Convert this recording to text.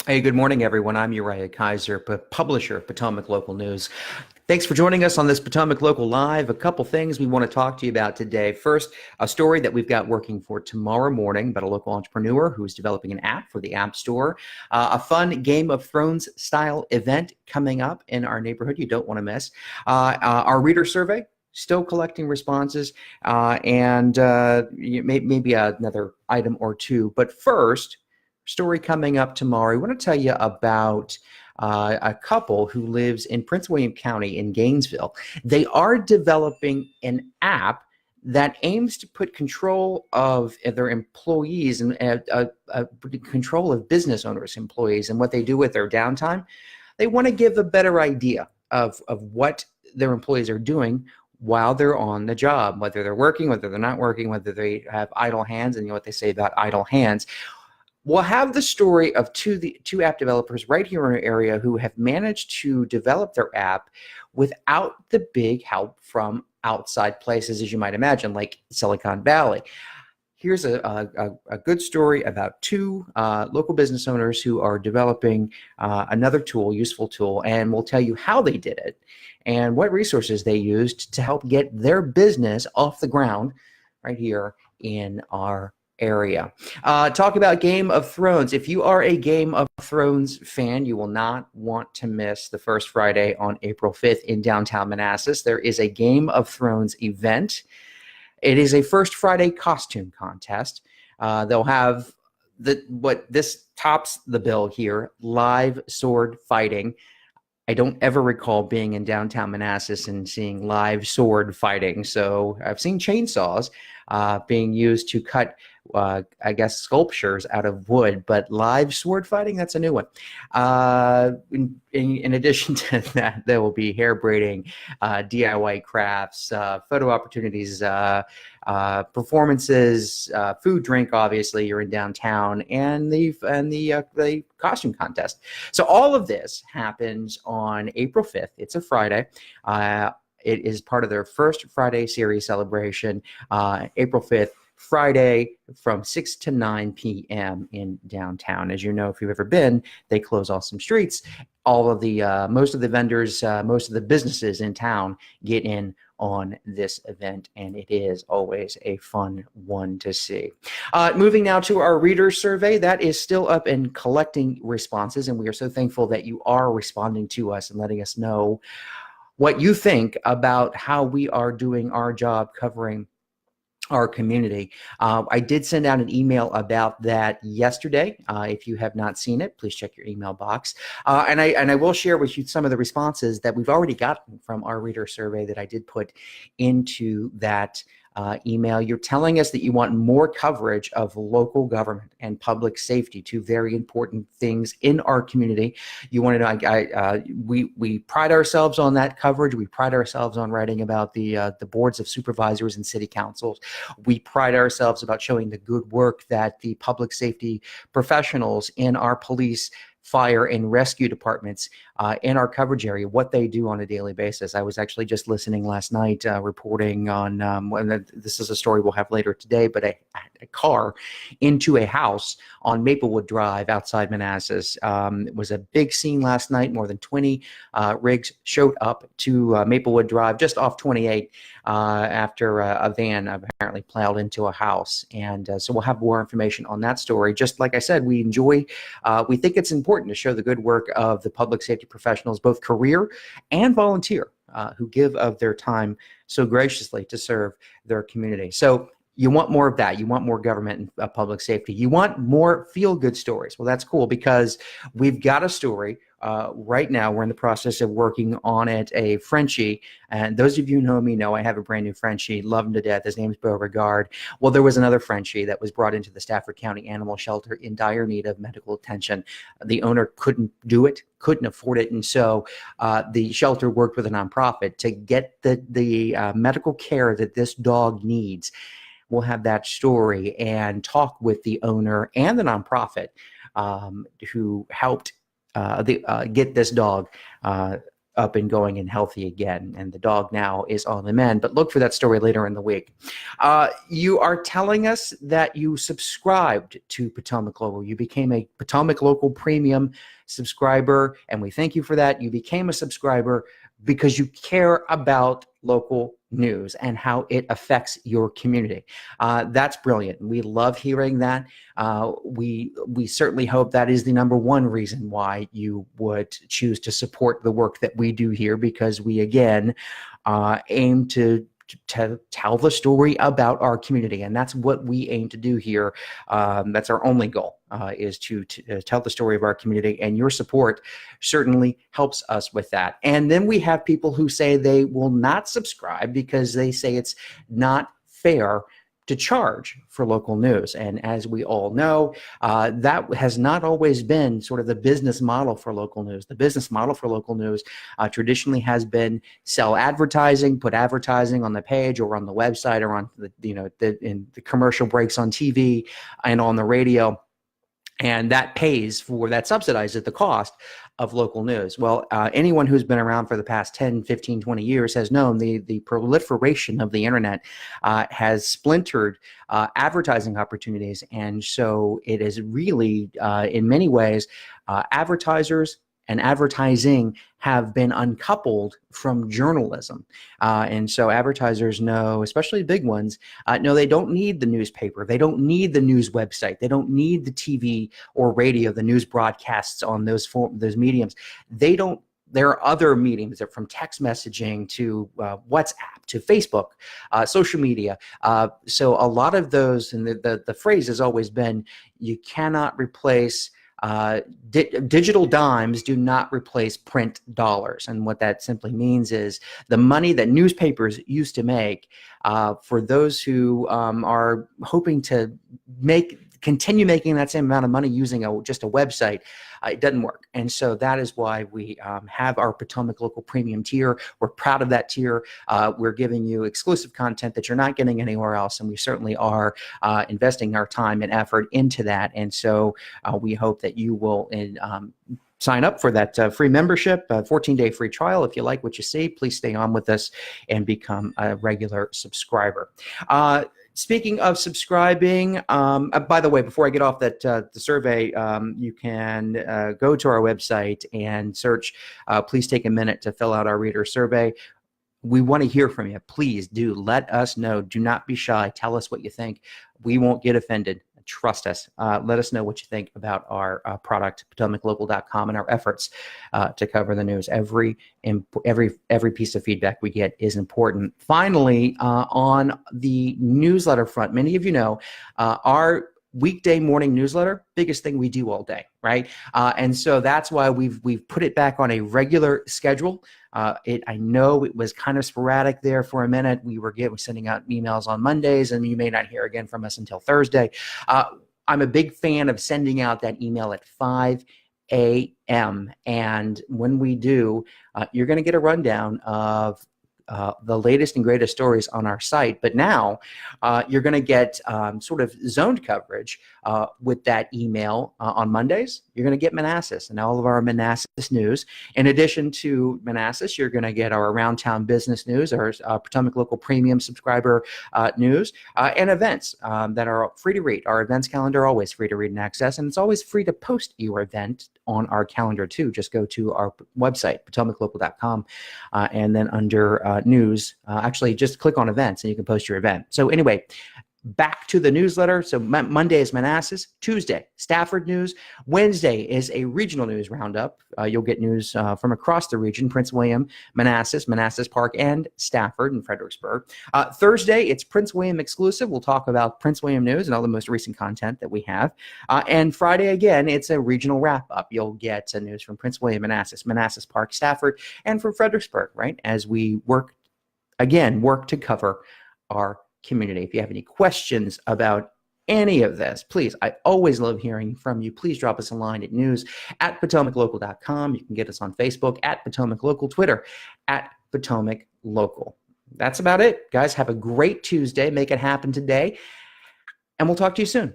Hey, good morning, everyone. I'm Uriah Kaiser, publisher of Potomac Local News. Thanks for joining us on this Potomac Local Live. A couple things we want to talk to you about today. First, a story that we've got working for tomorrow morning about a local entrepreneur who's developing an app for the App Store. A fun Game of Thrones style event coming up in our neighborhood you don't want to miss. Our reader survey, still collecting responses, and maybe another item or two. But first, story coming up tomorrow. I want to tell you about a couple who lives in Prince William County in Gainesville. They are developing an app that aims to put control of their employees and control of business owners' employees and what they do with their downtime. They want to give a better idea of what their employees are doing while they're on the job, whether they're working, whether they're not working, whether they have idle hands, and you know what they say about idle hands. We'll have the story of two app developers right here in our area who have managed to develop their app without the big help from outside places, as you might imagine, like Silicon Valley. Here's a good story about two local business owners who are developing another tool, useful tool, and we'll tell you how they did it and what resources they used to help get their business off the ground right here in our area. Talk about Game of Thrones. If you are a Game of Thrones fan, you will not want to miss the first Friday on April 5th in downtown Manassas. There is a Game of Thrones event. It is a First Friday costume contest. They'll have what this tops the bill here, live sword fighting. I don't ever recall being in downtown Manassas and seeing live sword fighting. So I've seen chainsaws being used to cut, I guess, sculptures out of wood, but live sword fighting, that's a new one. In addition to that, there will be hair braiding, DIY crafts, photo opportunities, performances, food, drink. Obviously, you're in downtown, and the costume contest. So all of this happens on April 5th. It's a Friday. It is part of their First Friday series celebration, April 5th. Friday from 6 to 9 p.m. in downtown. As you know, if you've ever been, they close off some streets. All of the most of the vendors, most of the businesses in town get in on this event, and it is always a fun one to see. Moving now to our reader survey, that is still up and collecting responses, and we are so thankful that you are responding to us and letting us know what you think about how we are doing our job covering our community. I did send out an email about that yesterday. If you have not seen it, please check your email box. And I will share with you some of the responses that we've already gotten from our reader survey that I did put into that email. You're telling us that you want more coverage of local government and public safety, two very important things in our community. You want to know, we pride ourselves on that coverage. We pride ourselves on writing about the boards of supervisors and city councils. We pride ourselves about showing the good work that the public safety professionals in our police, fire, and rescue departments in our coverage area, what they do on a daily basis. I was actually just listening last night, reporting on, this is a story we'll have later today, but a car into a house on Maplewood Drive outside Manassas. It was a big scene last night. More than 20 rigs showed up to Maplewood Drive, just off 28, after a van apparently plowed into a house. And so we'll have more information on that story. Just like I said, we think it's important to show the good work of the public safety professionals, both career and volunteer, who give of their time so graciously to serve their community. So you want more of that. You want more government and public safety. You want more feel-good stories. Well, that's cool because we've got a story right now. We're in the process of working on it, a Frenchie. And those of you who know me know I have a brand new Frenchie. Love him to death. His name's Beauregard. Well, there was another Frenchie that was brought into the Stafford County Animal Shelter in dire need of medical attention. The owner couldn't do it, couldn't afford it. And so the shelter worked with a nonprofit to get the medical care that this dog needs. We'll have that story and talk with the owner and the nonprofit who helped get this dog up and going and healthy again, and the dog now is on the mend. But look for that story later in the week. You are telling us that you subscribed to Potomac Local. You became a Potomac Local Premium subscriber, and we thank you for that. You became a subscriber because you care about local news and how it affects your community. That's brilliant. We love hearing that. We certainly hope that is the number one reason why you would choose to support the work that we do here, because we, again, aim to tell the story about our community, and that's what we aim to do here. That's our only goal, is to tell the story of our community, and your support certainly helps us with that. And then we have people who say they will not subscribe because they say it's not fair to charge for local news. And as we all know, that has not always been sort of the business model for local news. The business model for local news traditionally has been sell advertising, put advertising on the page or on the website or on in the commercial breaks on TV and on the radio. And that subsidizes the cost of local news. Well, anyone who's been around for the past 10, 15, 20 years has known the proliferation of the internet has splintered advertising opportunities. And so it is really, in many ways, advertisers and advertising have been uncoupled from journalism. And so advertisers know, especially big ones, know they don't need the newspaper. They don't need the news website. They don't need the TV or radio, the news broadcasts on those mediums. There are other mediums, from text messaging to WhatsApp to Facebook, social media. So a lot of those, and the phrase has always been, you cannot replace digital dimes do not replace print dollars. And what that simply means is the money that newspapers used to make, for those who are hoping to continue making that same amount of money using just a website, it doesn't work. And so that is why we have our Potomac Local Premium tier. We're proud of that tier. We're giving you exclusive content that you're not getting anywhere else, and we certainly are investing our time and effort into that. And so we hope that you will sign up for that free membership, 14-day free trial. If you like what you see, please stay on with us and become a regular subscriber. Speaking of subscribing, by the way, before I get off the survey, you can go to our website and search. Please take a minute to fill out our reader survey. We want to hear from you. Please do let us know. Do not be shy. Tell us what you think. We won't get offended. Trust us. Let us know what you think about our product, PotomacLocal.com, and our efforts to cover the news. Every piece of feedback we get is important. Finally, on the newsletter front, many of you know our weekday morning newsletter, biggest thing we do all day, right? And so that's why we've put it back on a regular schedule. I know it was kind of sporadic there for a minute. We were sending out emails on Mondays, and you may not hear again from us until Thursday. I'm a big fan of sending out that email at 5 a.m. And when we do, you're going to get a rundown of the latest and greatest stories on our site. But now you're going to get sort of zoned coverage with that email on Mondays. You're going to get Manassas and all of our Manassas news. In addition to Manassas, you're going to get our around town business news, our Potomac Local Premium subscriber news, and events that are free to read. Our events calendar always free to read and access, and it's always free to post your event on our calendar too. Just go to our website, PotomacLocal.com, and then under news, actually just click on events and you can post your event. So anyway, back to the newsletter. So Monday is Manassas, Tuesday, Stafford news. Wednesday is a regional news roundup. You'll get news from across the region, Prince William, Manassas Park, and Stafford and Fredericksburg. Thursday, it's Prince William exclusive. We'll talk about Prince William news and all the most recent content that we have. And Friday, again, it's a regional wrap up. You'll get news from Prince William, Manassas Park, Stafford, and from Fredericksburg, right? As we work to cover our community. If you have any questions about any of this, please, I always love hearing from you. Please drop us a line at news@PotomacLocal.com. You can get us on Facebook @PotomacLocal, Twitter @PotomacLocal. That's about it. Guys, have a great Tuesday. Make it happen today. And we'll talk to you soon.